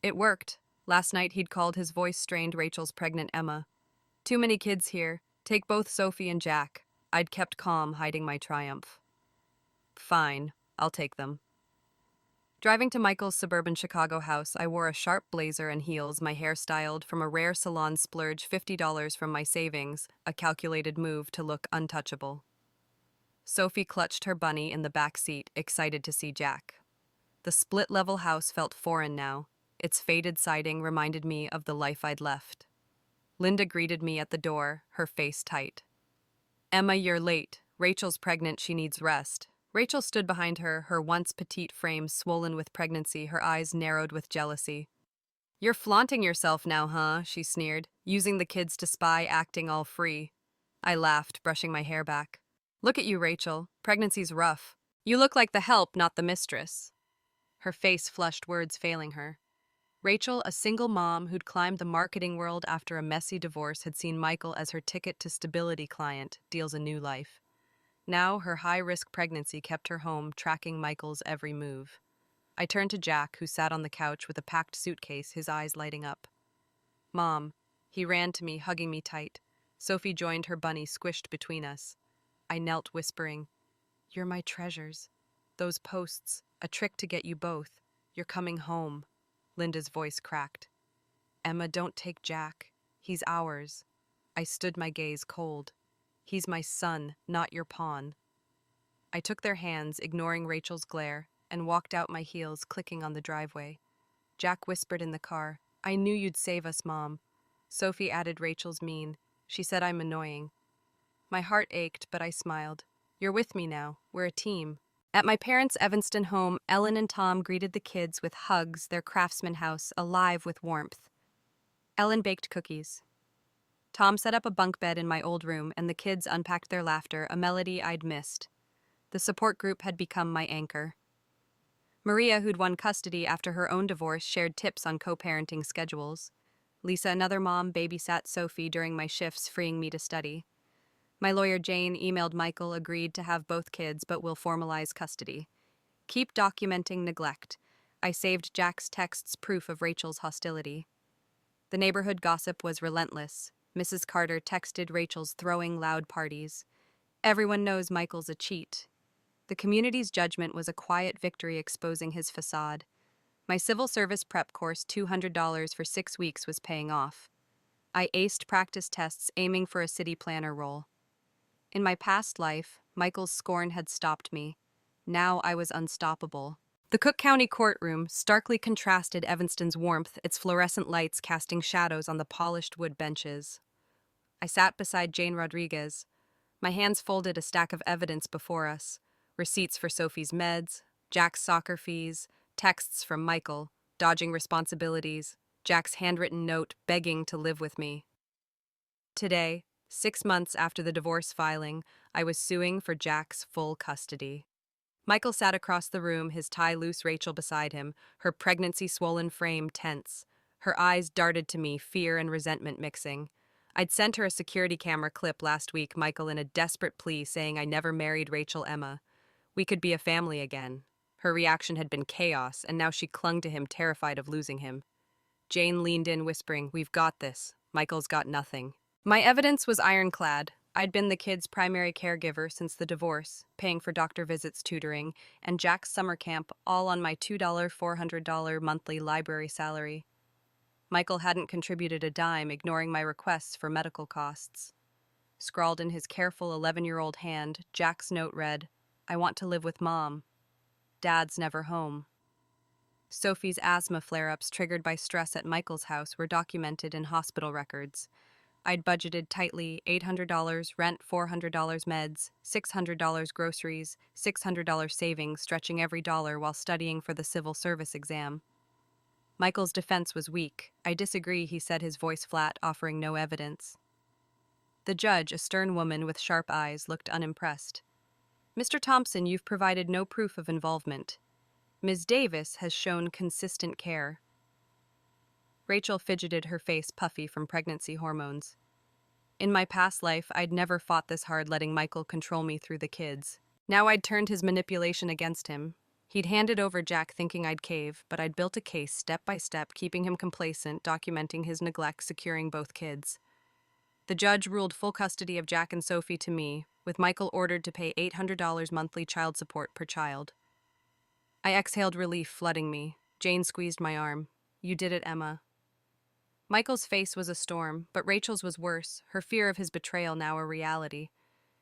It worked. Last night he'd called his voice strained Rachel's pregnant Emma. Too many kids here. Take both Sophie and Jack. I'd kept calm, hiding my triumph. Fine, I'll take them. Driving to Michael's suburban Chicago house, I wore a sharp blazer and heels, my hair styled from a rare salon splurge, $50 from my savings, a calculated move to look untouchable. Sophie clutched her bunny in the back seat, excited to see Jack. The split-level house felt foreign now. Its faded siding reminded me of the life I'd left. Linda greeted me at the door, her face tight. Emma, you're late. Rachel's pregnant, she needs rest. Rachel stood behind her, her once petite frame swollen with pregnancy, her eyes narrowed with jealousy. You're flaunting yourself now, huh? She sneered, using the kids to spy, acting all free. I laughed, brushing my hair back. Look at you, Rachel. Pregnancy's rough. You look like the help, not the mistress. Her face flushed, words failing her. Rachel, a single mom who'd climbed the marketing world after a messy divorce, had seen Michael as her ticket to stability client, deals a new life. Now, her high-risk pregnancy kept her home, tracking Michael's every move. I turned to Jack, who sat on the couch with a packed suitcase, his eyes lighting up. Mom. He ran to me, hugging me tight. Sophie joined her bunny, squished between us. I knelt, whispering, You're my treasures. Those posts, a trick to get you both. You're coming home. Linda's voice cracked. Emma, don't take Jack. He's ours. I stood, my gaze cold. He's my son, not your pawn. I took their hands, ignoring Rachel's glare, and walked out, my heels clicking on the driveway. Jack whispered in the car, I knew you'd save us, Mom. Sophie added Rachel's mean. She said I'm annoying. My heart ached, but I smiled. You're with me now. We're a team. At my parents' Evanston home, Ellen and Tom greeted the kids with hugs, their craftsman house alive with warmth. Ellen baked cookies. Tom set up a bunk bed in my old room, and the kids unpacked their laughter, a melody I'd missed. The support group had become my anchor. Maria, who'd won custody after her own divorce, shared tips on co-parenting schedules. Lisa, another mom, babysat Sophie during my shifts, freeing me to study. My lawyer, Jane, emailed Michael, agreed to have both kids, but will formalize custody. Keep documenting neglect. I saved Jack's texts, proof of Rachel's hostility. The neighborhood gossip was relentless. Mrs. Carter texted Rachel's throwing loud parties. Everyone knows Michael's a cheat. The community's judgment was a quiet victory, exposing his facade. My civil service prep course, $200 for 6 weeks, was paying off. I aced practice tests, aiming for a city planner role. In my past life, Michael's scorn had stopped me. Now I was unstoppable. The Cook County courtroom starkly contrasted Evanston's warmth, its fluorescent lights casting shadows on the polished wood benches. I sat beside Jane Rodriguez. My hands folded, a stack of evidence before us. Receipts for Sophie's meds, Jack's soccer fees, texts from Michael, dodging responsibilities, Jack's handwritten note begging to live with me. Today, 6 months after the divorce filing, I was suing for Jack's full custody. Michael sat across the room, his tie loose, Rachel beside him, her pregnancy-swollen frame tense. Her eyes darted to me, fear and resentment mixing. I'd sent her a security camera clip last week, Michael in a desperate plea saying I never married Rachel Emma. We could be a family again. Her reaction had been chaos, and now she clung to him, terrified of losing him. Jane leaned in, whispering, We've got this. Michael's got nothing. My evidence was ironclad. I'd been the kids' primary caregiver since the divorce, paying for doctor visits, tutoring, and Jack's summer camp, all on my $2, $400 monthly library salary. Michael hadn't contributed a dime, ignoring my requests for medical costs. Scrawled in his careful 11-year-old hand, Jack's note read, I want to live with Mom. Dad's never home. Sophie's asthma flare-ups triggered by stress at Michael's house were documented in hospital records. I'd budgeted tightly, $800 rent, $400 meds, $600 groceries, $600 savings, stretching every dollar while studying for the civil service exam. Michael's defense was weak. I disagree, he said, his voice flat, offering no evidence. The judge, a stern woman with sharp eyes, looked unimpressed. Mr. Thompson, you've provided no proof of involvement. Ms. Davis has shown consistent care. Rachel fidgeted, her face puffy from pregnancy hormones. In my past life, I'd never fought this hard, letting Michael control me through the kids. Now I'd turned his manipulation against him. He'd handed over Jack thinking I'd cave, but I'd built a case step by step, keeping him complacent, documenting his neglect, securing both kids. The judge ruled full custody of Jack and Sophie to me, with Michael ordered to pay $800 monthly child support per child. I exhaled relief, flooding me. Jane squeezed my arm. "You did it, Emma." Michael's face was a storm, but Rachel's was worse, her fear of his betrayal now a reality.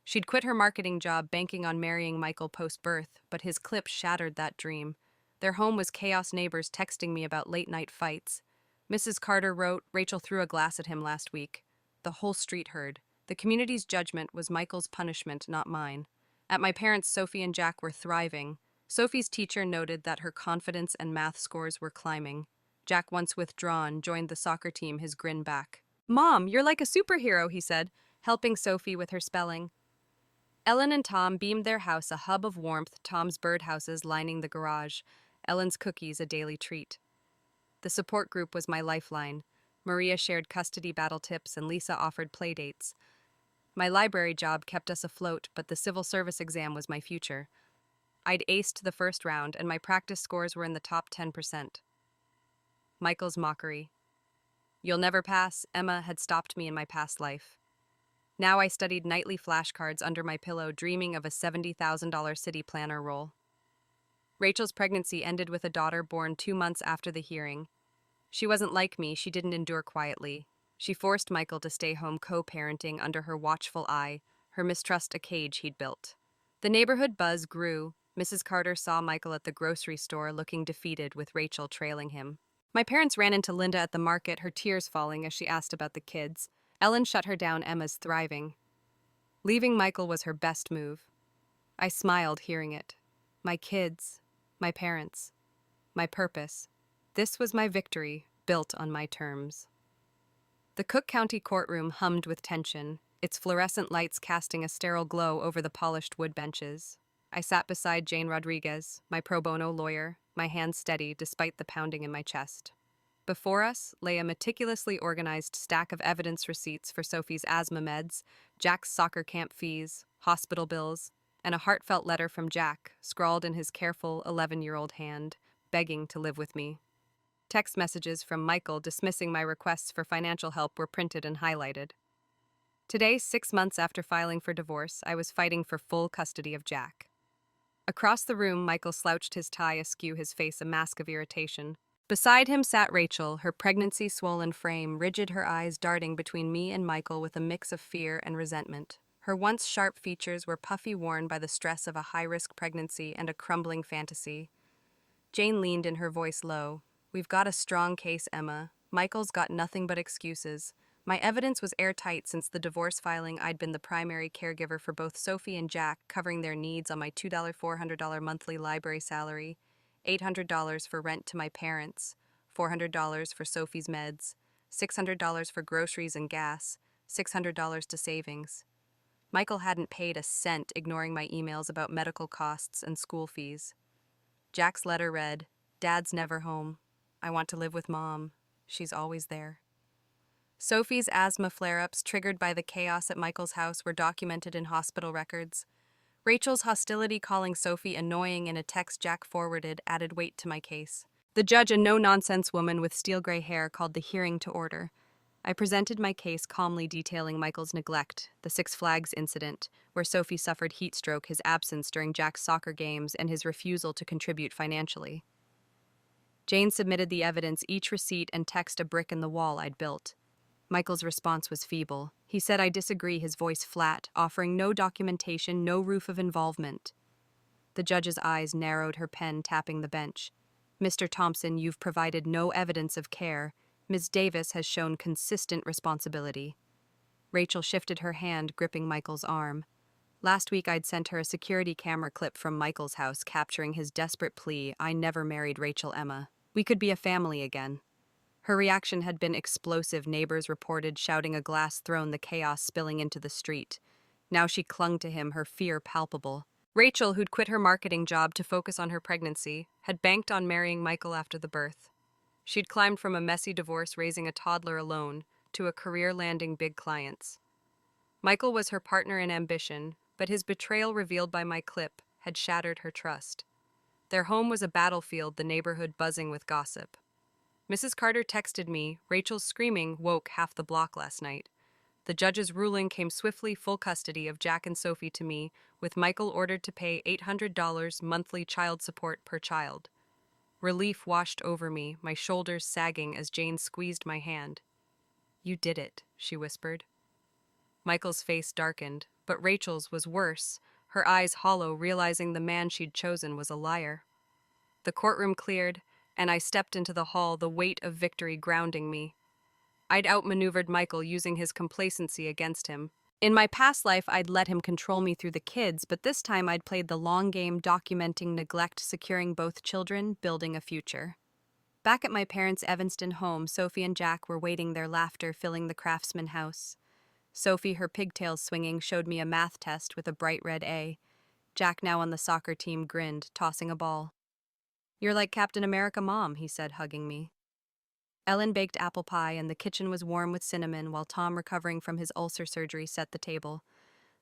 She'd quit her marketing job banking on marrying Michael post-birth, but his clip shattered that dream. Their home was chaos, neighbors texting me about late-night fights. Mrs. Carter wrote, "Rachel threw a glass at him last week." The whole street heard. The community's judgment was Michael's punishment, not mine. At my parents', Sophie and Jack were thriving. Sophie's teacher noted that her confidence and math scores were climbing. Jack, once withdrawn, joined the soccer team, his grin back. "Mom, you're like a superhero," he said, helping Sophie with her spelling. Ellen and Tom beamed their house a hub of warmth, Tom's birdhouses lining the garage, Ellen's cookies a daily treat. The support group was my lifeline. Maria shared custody battle tips and Lisa offered playdates. My library job kept us afloat, but the civil service exam was my future. I'd aced the first round, and my practice scores were in the top 10%. Michael's mockery. "You'll never pass," Emma had stopped me in my past life. Now I studied nightly flashcards under my pillow, dreaming of a $70,000 city planner role. Rachel's pregnancy ended with a daughter born 2 months after the hearing. She wasn't like me, she didn't endure quietly. She forced Michael to stay home co-parenting under her watchful eye, her mistrust a cage he'd built. The neighborhood buzz grew. Mrs. Carter saw Michael at the grocery store looking defeated with Rachel trailing him. My parents ran into Linda at the market, her tears falling as she asked about the kids. Ellen shut her down, Emma's thriving. Leaving Michael was her best move. I smiled hearing it. My kids, my parents, my purpose. This was my victory, built on my terms. The Cook County courtroom hummed with tension, its fluorescent lights casting a sterile glow over the polished wood benches. I sat beside Jane Rodriguez, my pro bono lawyer, my hands steady despite the pounding in my chest. Before us lay a meticulously organized stack of evidence receipts for Sophie's asthma meds, Jack's soccer camp fees, hospital bills, and a heartfelt letter from Jack, scrawled in his careful 11-year-old hand, begging to live with me. Text messages from Michael dismissing my requests for financial help were printed and highlighted. Today, 6 months after filing for divorce, I was fighting for full custody of Jack. Across the room, Michael slouched his tie askew, his face a mask of irritation. Beside him sat Rachel, her pregnancy-swollen frame rigid, her eyes darting between me and Michael with a mix of fear and resentment. Her once sharp features were puffy, worn by the stress of a high-risk pregnancy and a crumbling fantasy. Jane leaned in, her voice low. "We've got a strong case, Emma. Michael's got nothing but excuses. My evidence was airtight since the divorce filing. I'd been the primary caregiver for both Sophie and Jack, covering their needs on my $400 monthly library salary, $800 for rent to my parents, $400 for Sophie's meds, $600 for groceries and gas, $600 to savings. Michael hadn't paid a cent, ignoring my emails about medical costs and school fees. Jack's letter read, "Dad's never home. I want to live with Mom. She's always there." Sophie's asthma flare-ups triggered by the chaos at Michael's house were documented in hospital records. Rachel's hostility, calling Sophie annoying in a text Jack forwarded, added weight to my case. The judge, a no-nonsense woman with steel-gray hair, called the hearing to order. I presented my case, calmly detailing Michael's neglect, the Six Flags incident, where Sophie suffered heat stroke, his absence during Jack's soccer games, and his refusal to contribute financially. Jane submitted the evidence, each receipt and text a brick in the wall I'd built. Michael's response was feeble. He said I disagree, his voice flat, offering no documentation, no proof of involvement. The judge's eyes narrowed, her pen tapping the bench. "Mr. Thompson, you've provided no evidence of care. Ms. Davis has shown consistent responsibility." Rachel shifted her hand, gripping Michael's arm. Last week I'd sent her a security camera clip from Michael's house capturing his desperate plea, "I never married Rachel, Emma. We could be a family again." Her reaction had been explosive, neighbors reported, shouting, a glass thrown, the chaos spilling into the street. Now she clung to him, her fear palpable. Rachel, who'd quit her marketing job to focus on her pregnancy, had banked on marrying Michael after the birth. She'd climbed from a messy divorce raising a toddler alone to a career landing big clients. Michael was her partner in ambition, but his betrayal, revealed by my clip, had shattered her trust. Their home was a battlefield, the neighborhood buzzing with gossip. Mrs. Carter texted me, Rachel's screaming woke half the block last night. The judge's ruling came swiftly, full custody of Jack and Sophie to me, with Michael ordered to pay $800 monthly child support per child. Relief washed over me, my shoulders sagging as Jane squeezed my hand. "You did it," she whispered. Michael's face darkened, but Rachel's was worse, her eyes hollow, realizing the man she'd chosen was a liar. The courtroom cleared, and I stepped into the hall, the weight of victory grounding me. I'd outmaneuvered Michael, using his complacency against him. In my past life, I'd let him control me through the kids, but this time I'd played the long game, documenting neglect, securing both children, building a future. Back at my parents' Evanston home, Sophie and Jack were waiting, their laughter filling the craftsman house. Sophie, her pigtails swinging, showed me a math test with a bright red A. Jack, now on the soccer team, grinned, tossing a ball. "You're like Captain America, Mom," he said, hugging me. Ellen baked apple pie, and the kitchen was warm with cinnamon, while Tom, recovering from his ulcer surgery, set the table.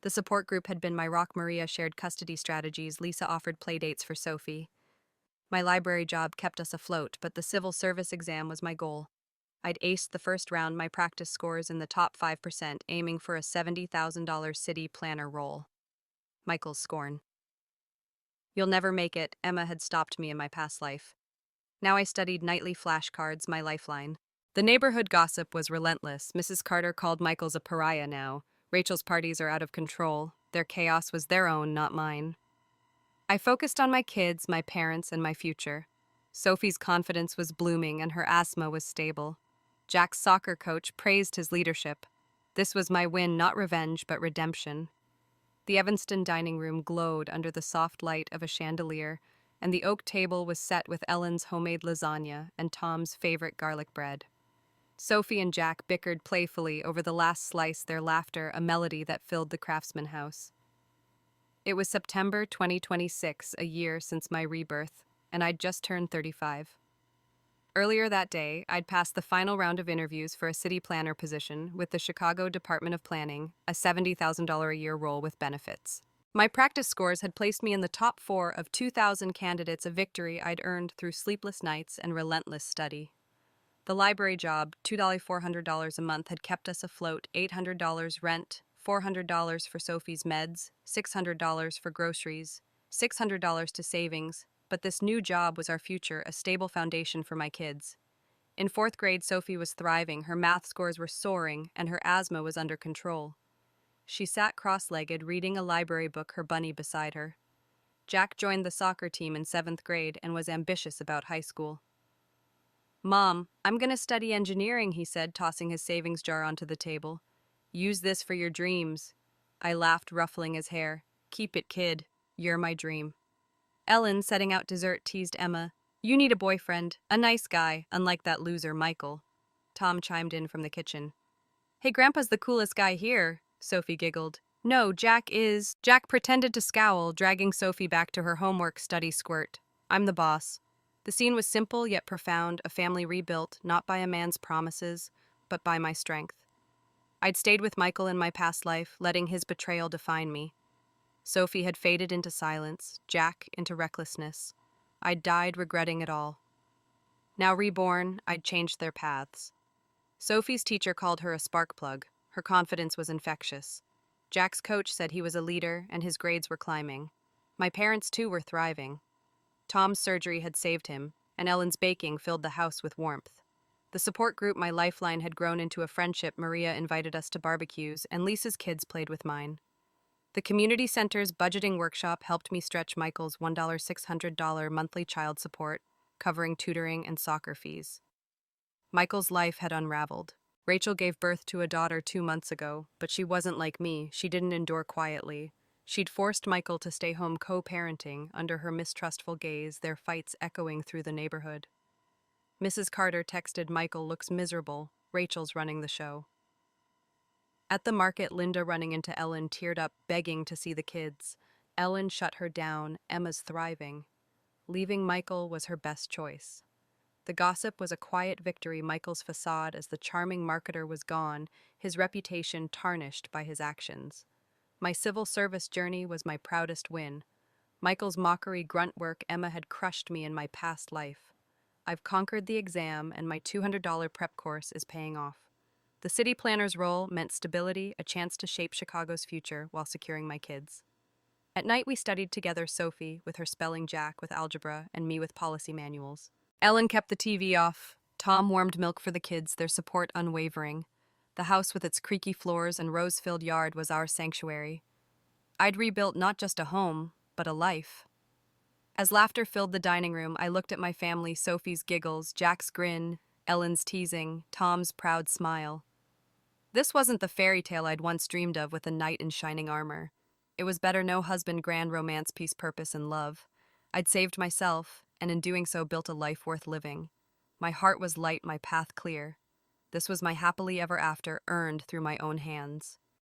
The support group had been my rock. Maria shared custody strategies. Lisa offered playdates for Sophie. My library job kept us afloat, but the civil service exam was my goal. I'd aced the first round, my practice scores in the top 5%, aiming for a $70,000 city planner role. Michael's scorn. "You'll never make it," Emma had stopped me in my past life. Now I studied nightly flashcards, my lifeline. The neighborhood gossip was relentless. Mrs. Carter called Michael's a pariah now. Rachel's parties are out of control. Their chaos was their own, not mine. I focused on my kids, my parents, and my future. Sophie's confidence was blooming, and her asthma was stable. Jack's soccer coach praised his leadership. This was my win, not revenge, but redemption. The Evanston dining room glowed under the soft light of a chandelier, and the oak table was set with Ellen's homemade lasagna and Tom's favorite garlic bread. Sophie and Jack bickered playfully over the last slice, their laughter a melody that filled the craftsman house. It was September 2026, a year since my rebirth, and I'd just turned 35. Earlier that day, I'd passed the final round of interviews for a city planner position with the Chicago Department of Planning, a $70,000 a year role with benefits. My practice scores had placed me in the top 4 of 2,000 candidates, a victory I'd earned through sleepless nights and relentless study. The library job, $2,400 a month, had kept us afloat. $800 rent, $400 for Sophie's meds, $600 for groceries, $600 to savings, but this new job was our future, a stable foundation for my kids. In 4th grade, Sophie was thriving, her math scores were soaring, and her asthma was under control. She sat cross-legged, reading a library book, her bunny beside her. Jack joined the soccer team in 7th grade and was ambitious about high school. "Mom, I'm going to study engineering," he said, tossing his savings jar onto the table. "Use this for your dreams." I laughed, ruffling his hair. "Keep it, kid. You're my dream." Ellen, setting out dessert, teased Emma. "You need a boyfriend, a nice guy, unlike that loser Michael." Tom chimed in from the kitchen. "Hey, Grandpa's the coolest guy here," Sophie giggled. "No, Jack is." Jack pretended to scowl, dragging Sophie back to her homework study squirt. "I'm the boss." The scene was simple yet profound, a family rebuilt, not by a man's promises, but by my strength. I'd stayed with Michael in my past life, letting his betrayal define me. Sophie had faded into silence, Jack into recklessness. I'd died regretting it all. Now reborn, I'd changed their paths. Sophie's teacher called her a spark plug. Her confidence was infectious. Jack's coach said he was a leader and his grades were climbing. My parents, too, were thriving. Tom's surgery had saved him, and Ellen's baking filled the house with warmth. The support group, my lifeline, had grown into a friendship. Maria invited us to barbecues, and Lisa's kids played with mine. The community center's budgeting workshop helped me stretch Michael's $1,600 monthly child support, covering tutoring and soccer fees. Michael's life had unraveled. Rachel gave birth to a daughter 2 months ago, but she wasn't like me. She didn't endure quietly. She'd forced Michael to stay home co-parenting under her mistrustful gaze, their fights echoing through the neighborhood. Mrs. Carter texted, "Michael looks miserable. Rachel's running the show." At the market, Linda, running into Ellen, teared up, begging to see the kids. Ellen shut her down. Emma's thriving. Leaving Michael was her best choice. The gossip was a quiet victory. Michael's facade as the charming marketer was gone, his reputation tarnished by his actions. My civil service journey was my proudest win. Michael's mockery grunt work Emma had crushed me in my past life. I've conquered the exam, and my $200 prep course is paying off. The city planner's role meant stability, a chance to shape Chicago's future while securing my kids. At night, we studied together Sophie with her spelling Jack with algebra and me with policy manuals. Ellen kept the TV off. Tom warmed milk for the kids, their support unwavering. The house with its creaky floors and rose-filled yard was our sanctuary. I'd rebuilt not just a home, but a life. As laughter filled the dining room, I looked at my family, Sophie's giggles, Jack's grin, Ellen's teasing, Tom's proud smile. This wasn't the fairy tale I'd once dreamed of with a knight in shining armor. It was better no husband, grand romance, peace, purpose, and love. I'd saved myself, and in doing so built a life worth living. My heart was light, my path clear. This was my happily ever after, earned through my own hands.